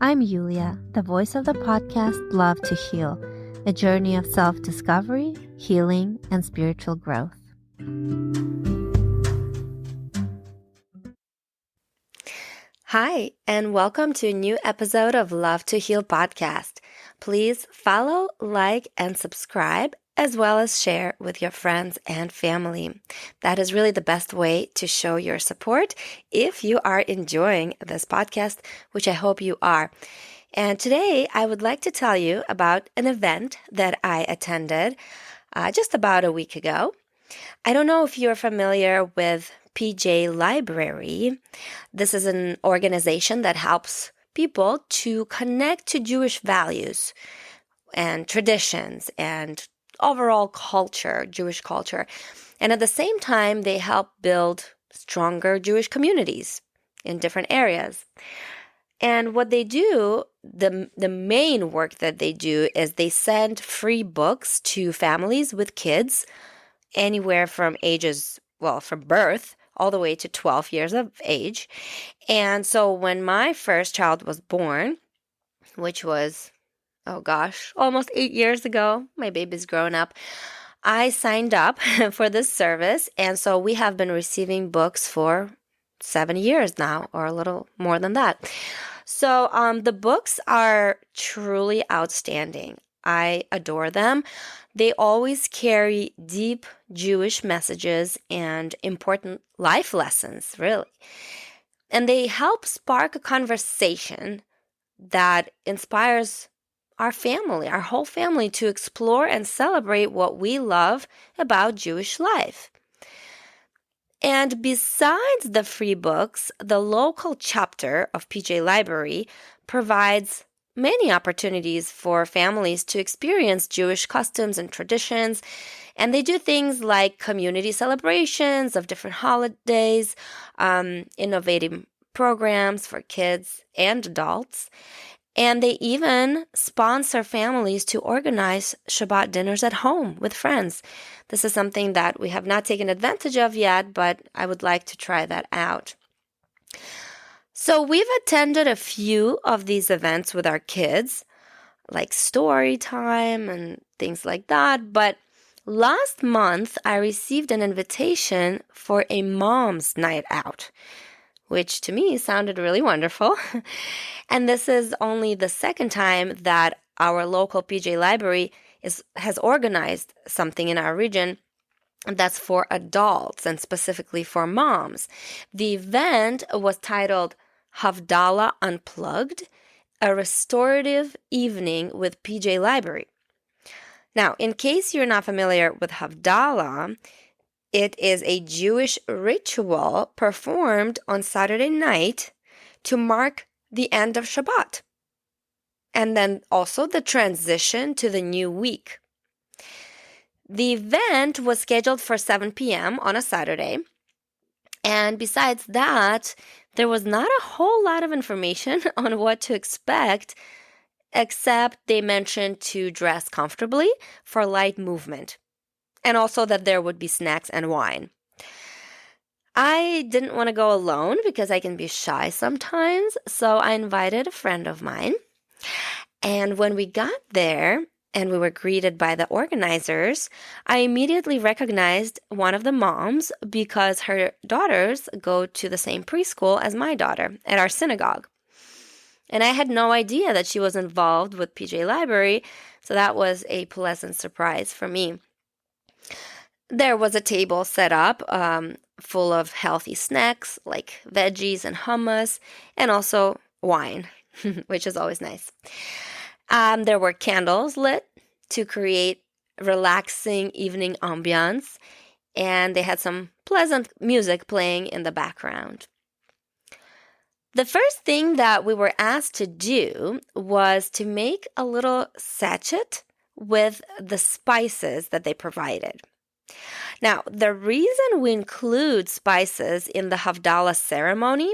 I'm Yulia, the voice of the podcast Love to Heal, a journey of self-discovery, healing, and spiritual growth. Hi, and welcome to a new episode of Love to Heal podcast. Please follow, like, and subscribe, as well as share with your friends and family. That is really the best way to show your support if you are enjoying this podcast, which I hope you are. And today I would like to tell you about an event that I attended just about a week ago. I don't know if you're familiar with PJ Library. This is an organization that helps people to connect to Jewish values and traditions and overall culture, Jewish culture. And at the same time, they help build stronger Jewish communities in different areas. And what they do, the main work that they do is they send free books to families with kids anywhere from from birth all the way to 12 years of age. And so when my first child was born, which was almost 8 years ago. My baby's grown up. I signed up for this service, and so we have been receiving books for 7 years now, or a little more than that. So the books are truly outstanding. I adore them. They always carry deep Jewish messages and important life lessons, really. And they help spark a conversation that inspires our whole family, to explore and celebrate what we love about Jewish life. And besides the free books, the local chapter of PJ Library provides many opportunities for families to experience Jewish customs and traditions. And they do things like community celebrations of different holidays, innovative programs for kids and adults. And they even sponsor families to organize Shabbat dinners at home with friends. This is something that we have not taken advantage of yet, but I would like to try that out. So we've attended a few of these events with our kids, like story time and things like that. But last month, I received an invitation for a mom's night out, which to me sounded really wonderful. And this is only the second time that our local PJ Library has organized something in our region that's for adults and specifically for moms. The event was titled Havdalah Unplugged, a restorative evening with PJ Library. Now, in case you're not familiar with Havdalah, it is a Jewish ritual performed on Saturday night to mark the end of Shabbat, and then also the transition to the new week. The event was scheduled for 7 p.m. on a Saturday, and besides that, there was not a whole lot of information on what to expect, except they mentioned to dress comfortably for light movement, and also that there would be snacks and wine. I didn't want to go alone because I can be shy sometimes, so I invited a friend of mine. And when we got there and we were greeted by the organizers, I immediately recognized one of the moms because her daughters go to the same preschool as my daughter at our synagogue. And I had no idea that she was involved with PJ Library, so that was a pleasant surprise for me. There was a table set up full of healthy snacks like veggies and hummus, and also wine, which is always nice. There were candles lit to create relaxing evening ambiance, and they had some pleasant music playing in the background. The first thing that we were asked to do was to make a little sachet with the spices that they provided. Now, the reason we include spices in the Havdalah ceremony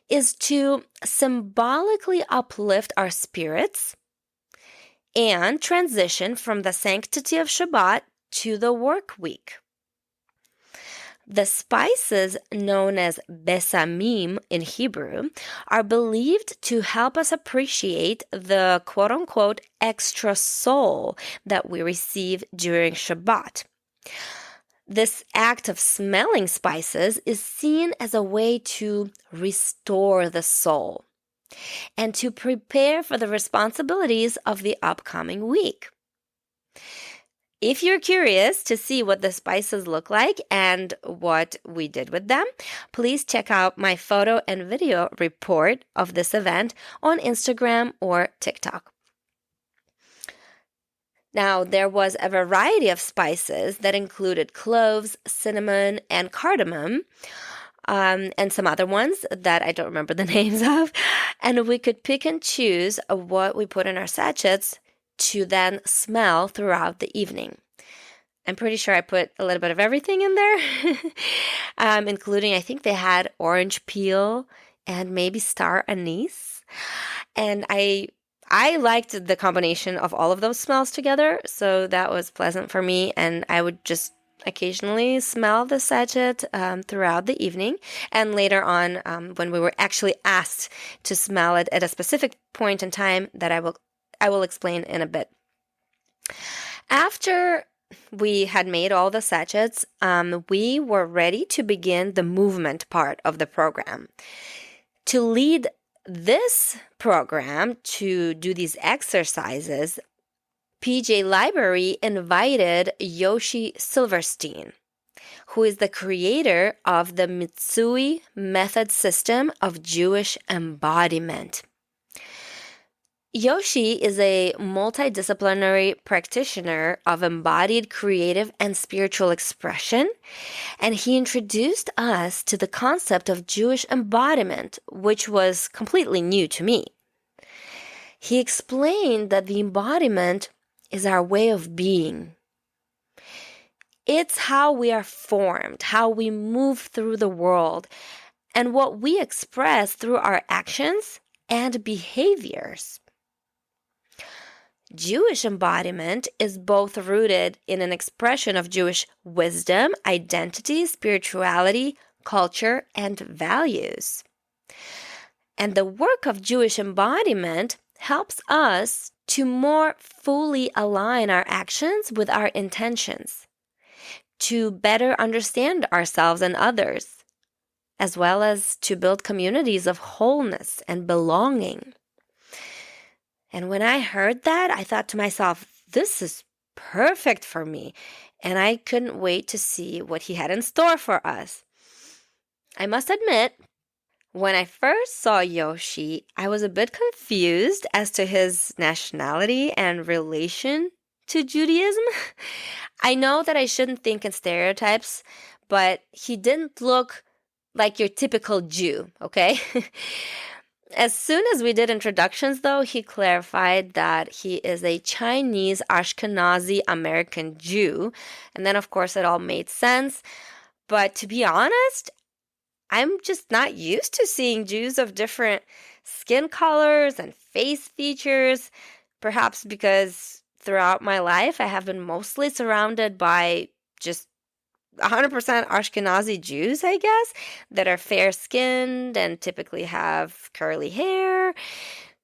is to symbolically uplift our spirits and transition from the sanctity of Shabbat to the work week. The spices known as besamim in Hebrew are believed to help us appreciate the quote-unquote extra soul that we receive during Shabbat. This act of smelling spices is seen as a way to restore the soul and to prepare for the responsibilities of the upcoming week. If you're curious to see what the spices look like and what we did with them, please check out my photo and video report of this event on Instagram or TikTok. Now, there was a variety of spices that included cloves, cinnamon, and cardamom, and some other ones that I don't remember the names of. And we could pick and choose what we put in our sachets to then smell throughout the evening. I'm pretty sure I put a little bit of everything in there, including, I think they had orange peel and maybe star anise. And I liked the combination of all of those smells together, so that was pleasant for me. And I would just occasionally smell the sachet throughout the evening. And later on, when we were actually asked to smell it at a specific point in time that I will explain in a bit. After we had made all the sachets, we were ready to begin the movement part of the program. To lead this program, to do these exercises, PJ Library invited Yoshi Silverstein, who is the creator of the Mitsui method system of Jewish embodiment. Yoshi is a multidisciplinary practitioner of embodied creative and spiritual expression, and he introduced us to the concept of Jewish embodiment, which was completely new to me. He explained that the embodiment is our way of being. It's how we are formed, how we move through the world, and what we express through our actions and behaviors. Jewish embodiment is both rooted in an expression of Jewish wisdom, identity, spirituality, culture, and values. And the work of Jewish embodiment helps us to more fully align our actions with our intentions, to better understand ourselves and others, as well as to build communities of wholeness and belonging. And when I heard that, I thought to myself, this is perfect for me. And I couldn't wait to see what he had in store for us. I must admit, when I first saw Yoshi, I was a bit confused as to his nationality and relation to Judaism. I know that I shouldn't think in stereotypes, but he didn't look like your typical Jew, okay? As soon as we did introductions, though, he clarified that he is a Chinese Ashkenazi American Jew. And then, of course, it all made sense. But to be honest, I'm just not used to seeing Jews of different skin colors and face features, perhaps because throughout my life I have been mostly surrounded by just 100% Ashkenazi Jews, I guess, that are fair-skinned and typically have curly hair.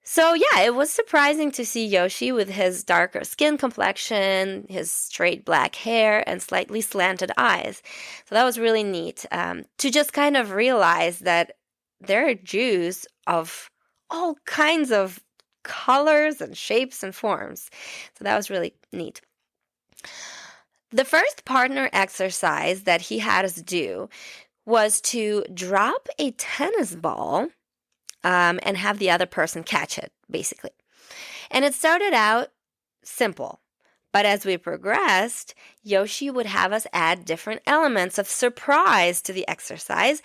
So yeah, it was surprising to see Yoshi with his darker skin complexion, his straight black hair, and slightly slanted eyes. So that was really neat to just kind of realize that there are Jews of all kinds of colors and shapes and forms. So that was really neat. The first partner exercise that he had us do was to drop a tennis ball and have the other person catch it, basically. And it started out simple. But as we progressed, Yoshi would have us add different elements of surprise to the exercise.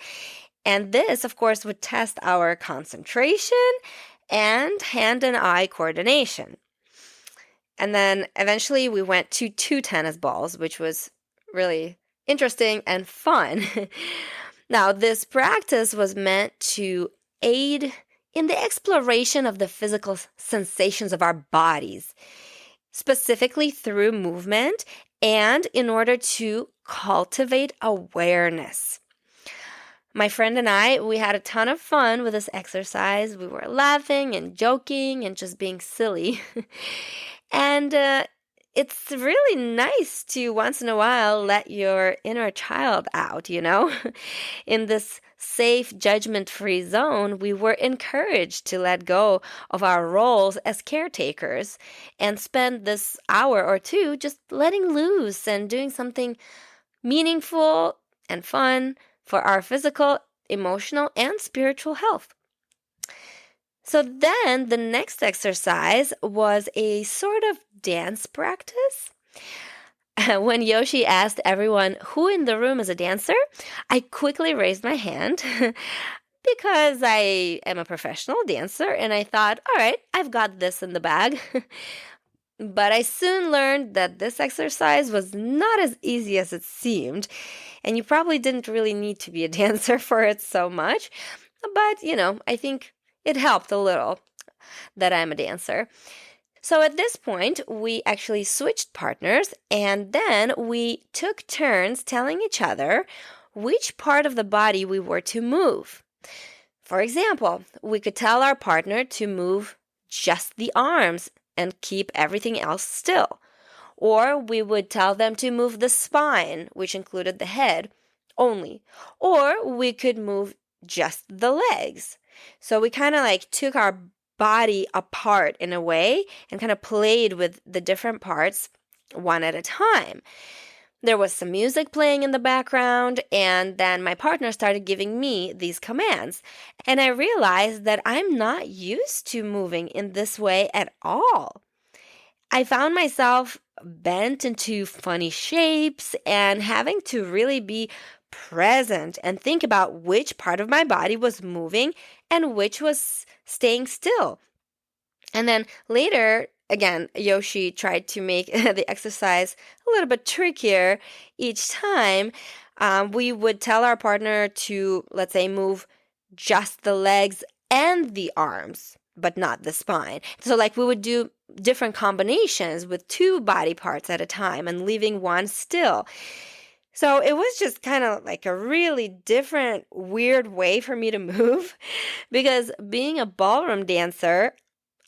And this, of course, would test our concentration and hand and eye coordination. And then eventually we went to 2 tennis balls, which was really interesting and fun. Now, this practice was meant to aid in the exploration of the physical sensations of our bodies, specifically through movement and in order to cultivate awareness. My friend and I, we had a ton of fun with this exercise. We were laughing and joking and just being silly. And it's really nice to once in a while let your inner child out, In this safe, judgment-free zone, we were encouraged to let go of our roles as caretakers and spend this hour or two just letting loose and doing something meaningful and fun for our physical, emotional, and spiritual health. So then the next exercise was a sort of dance practice. When Yoshi asked everyone who in the room is a dancer, I quickly raised my hand because I am a professional dancer and I thought, all right, I've got this in the bag. But I soon learned that this exercise was not as easy as it seemed, and you probably didn't really need to be a dancer for it so much. But, I think it helped a little that I'm a dancer. So at this point, we actually switched partners, and then we took turns telling each other which part of the body we were to move. For example, we could tell our partner to move just the arms and keep everything else still. Or we would tell them to move the spine, which included the head, only. Or we could move just the legs. So we kind of took our body apart in a way and kind of played with the different parts one at a time. There was some music playing in the background, and then my partner started giving me these commands. And I realized that I'm not used to moving in this way at all. I found myself bent into funny shapes and having to really be present and think about which part of my body was moving and which was staying still. And then later, again, Yoshi tried to make the exercise a little bit trickier each time. We would tell our partner to, let's say, move just the legs and the arms, but not the spine. So we would do different combinations with two body parts at a time and leaving one still. So it was just kind of a really different, weird way for me to move because being a ballroom dancer,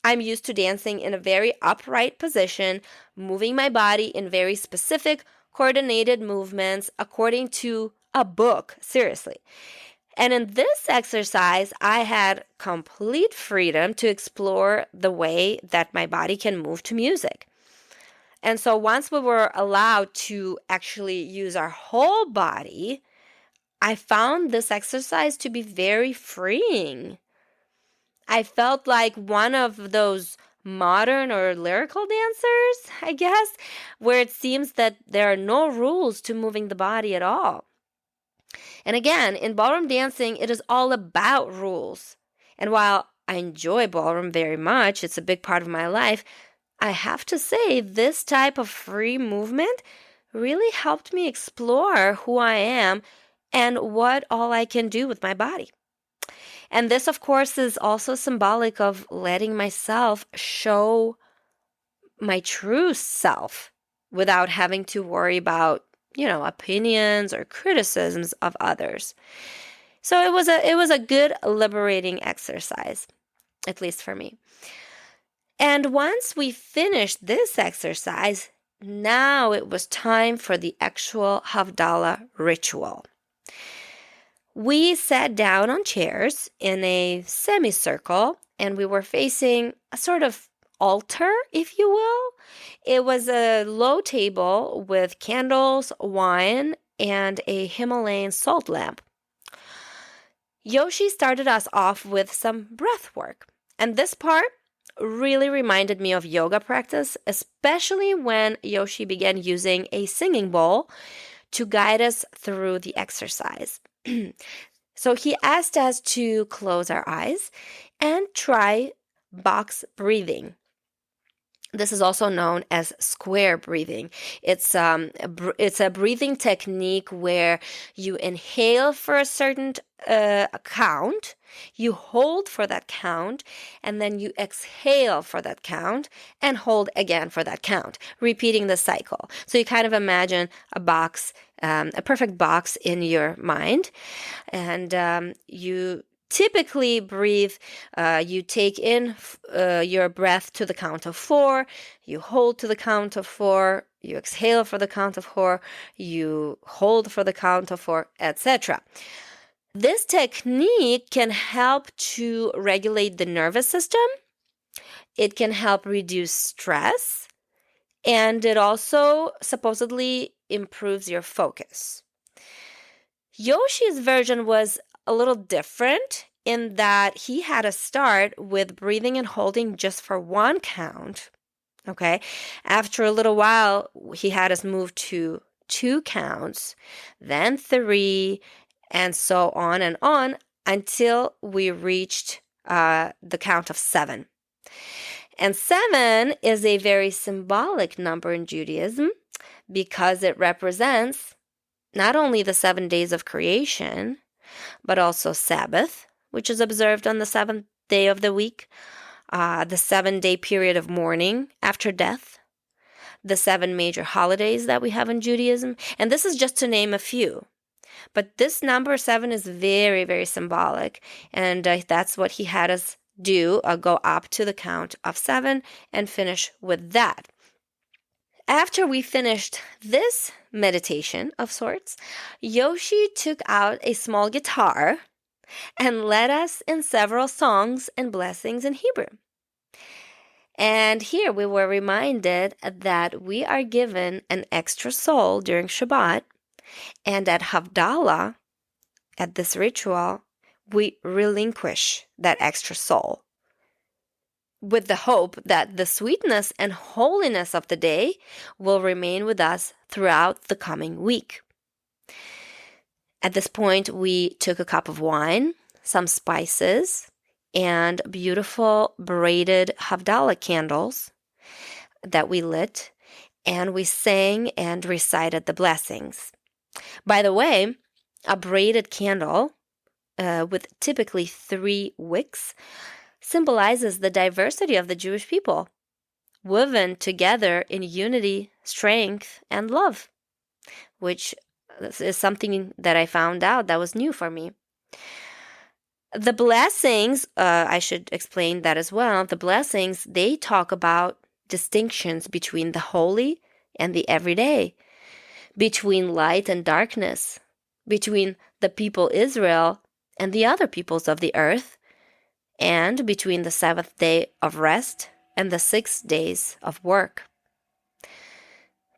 I'm used to dancing in a very upright position, moving my body in very specific, coordinated movements according to a book, seriously. And in this exercise, I had complete freedom to explore the way that my body can move to music. And so once we were allowed to actually use our whole body, I found this exercise to be very freeing. I felt like one of those modern or lyrical dancers, I guess, where it seems that there are no rules to moving the body at all. And again, in ballroom dancing, it is all about rules. And while I enjoy ballroom very much, it's a big part of my life, I have to say this type of free movement really helped me explore who I am and what all I can do with my body. And this, of course, is also symbolic of letting myself show my true self without having to worry about, opinions or criticisms of others. So it was a good liberating exercise, at least for me. And once we finished this exercise, now it was time for the actual Havdalah ritual. We sat down on chairs in a semicircle, and we were facing a sort of altar, if you will. It was a low table with candles, wine, and a Himalayan salt lamp. Yoshi started us off with some breath work, and this part really reminded me of yoga practice, especially when Yoshi began using a singing bowl to guide us through the exercise. So he asked us to close our eyes and try box breathing. This is also known as square breathing. It's a breathing technique where you inhale for a certain count, you hold for that count, and then you exhale for that count and hold again for that count, repeating the cycle. So you kind of imagine a box, a perfect box in your mind, and you typically breathe, you take in your breath to the count of 4, you hold to the count of 4, you exhale for the count of 4, you hold for the count of 4, etc. This technique can help to regulate the nervous system. It can help reduce stress, and it also supposedly improves your focus. Yoshi's version was a little different in that he had to start with breathing and holding just for 1 count. Okay. After a little while, he had us move to 2 counts, then 3, and so on and on until we reached the count of 7. And 7 is a very symbolic number in Judaism because it represents not only the 7 days of creation, but also Sabbath, which is observed on the 7th day of the week, the 7-day period of mourning after death, the 7 major holidays that we have in Judaism. And this is just to name a few. But this number 7 is very, very symbolic. And that's what he had us do, go up to the count of 7 and finish with that. After we finished this meditation of sorts, Yoshi took out a small guitar and led us in several songs and blessings in Hebrew. And here we were reminded that we are given an extra soul during Shabbat, and at Havdalah, at this ritual, we relinquish that extra soul, with the hope that the sweetness and holiness of the day will remain with us throughout the coming week. At this point, we took a cup of wine, some spices, and beautiful braided Havdalah candles that we lit, and we sang and recited the blessings. By the way, a braided candle with typically 3 wicks symbolizes the diversity of the Jewish people, woven together in unity, strength, and love, which is something that I found out that was new for me. The blessings, I should explain that as well. The blessings, they talk about distinctions between the holy and the everyday, between light and darkness, between the people Israel and the other peoples of the earth, and between the 7th day of rest and the 6 days of work.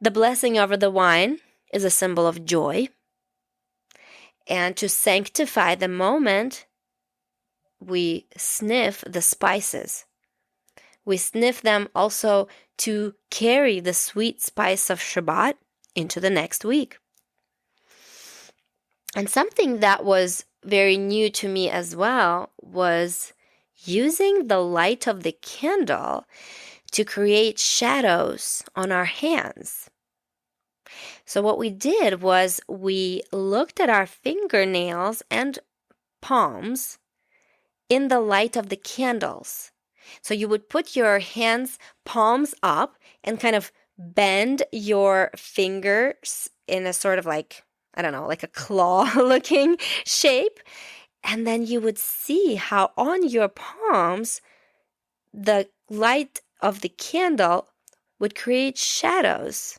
The blessing over the wine is a symbol of joy. And to sanctify the moment, we sniff the spices. We sniff them also to carry the sweet spice of Shabbat into the next week. And something that was very new to me as well was using the light of the candle to create shadows on our hands. So what we did was we looked at our fingernails and palms in the light of the candles. So you would put your hands, palms up, and kind of bend your fingers in a sort of like a claw-looking shape. And then you would see how on your palms, the light of the candle would create shadows.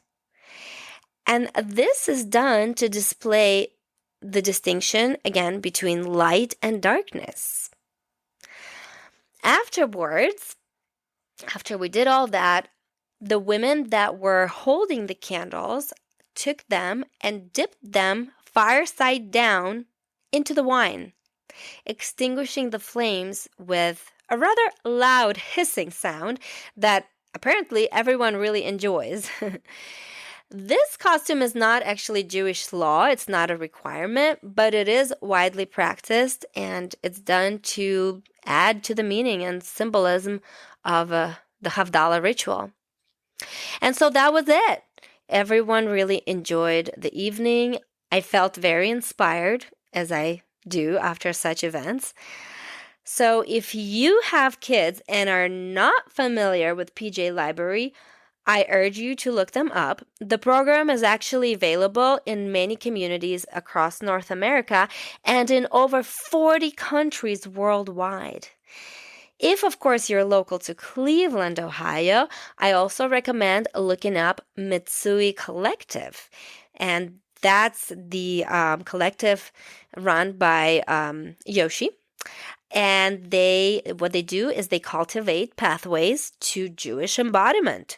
And this is done to display the distinction, again, between light and darkness. Afterwards, after we did all that, the women that were holding the candles took them and dipped them fireside down into the wine, extinguishing the flames with a rather loud hissing sound that apparently everyone really enjoys. This costume is not actually Jewish law. It's not a requirement, but it is widely practiced, and it's done to add to the meaning and symbolism of the Havdalah ritual. And so that was it. Everyone really enjoyed the evening. I felt very inspired, as I do after such events. So if you have kids and are not familiar with PJ Library, I urge you to look them up. The program is actually available in many communities across North America and in over 40 countries worldwide. If, of course, you're local to Cleveland, Ohio, I also recommend looking up Mitsui Collective. And that's the collective run by Yoshi. And what they do is they cultivate pathways to Jewish embodiment.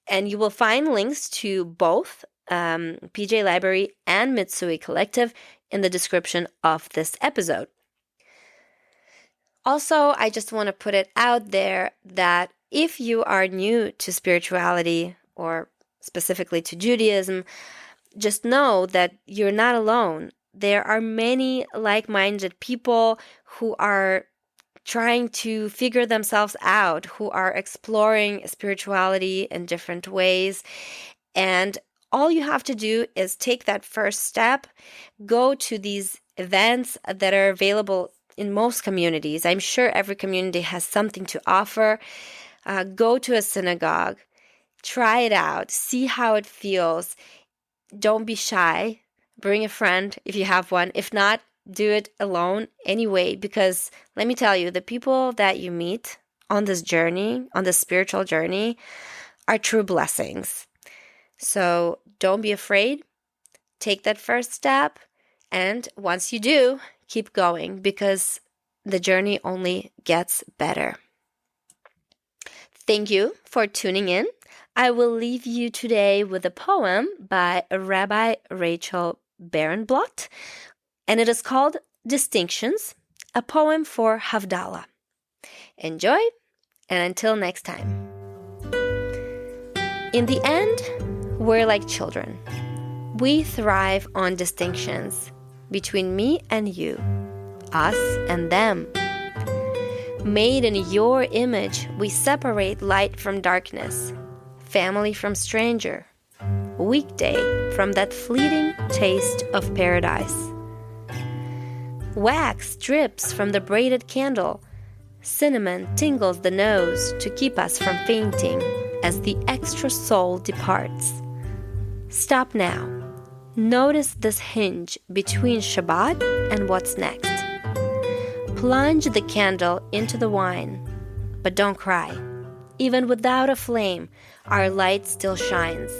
And you will find links to both PJ Library and Mitsui Collective in the description of this episode. Also, I just want to put it out there that if you are new to spirituality or specifically to Judaism, just know that you're not alone. There are many like-minded people who are trying to figure themselves out, who are exploring spirituality in different ways. And all you have to do is take that first step, go to these events that are available in most communities. I'm sure every community has something to offer. Go to a synagogue, try it out, see how it feels. Don't be shy. Bring a friend if you have one. If not, do it alone anyway, because let me tell you, the people that you meet on this journey, on this spiritual journey, are true blessings. So don't be afraid. Take that first step. And once you do, keep going, because the journey only gets better. Thank you for tuning in. I will leave you today with a poem by Rabbi Rachel Barenblatt, and it is called Distinctions, a poem for Havdalah. Enjoy, and until next time. In the end, we're like children. We thrive on distinctions between me and you, us and them. Made in your image, we separate light from darkness, family from stranger, weekday from that fleeting taste of paradise. Wax drips from the braided candle, cinnamon tingles the nose to keep us from fainting as the extra soul departs. Stop now. Notice this hinge between Shabbat and what's next. Plunge the candle into the wine, but don't cry. Even without a flame, our light still shines.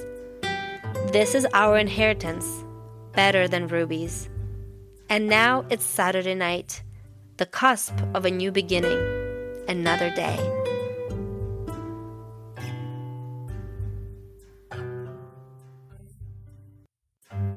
This is our inheritance, better than rubies. And now it's Saturday night, the cusp of a new beginning, another day.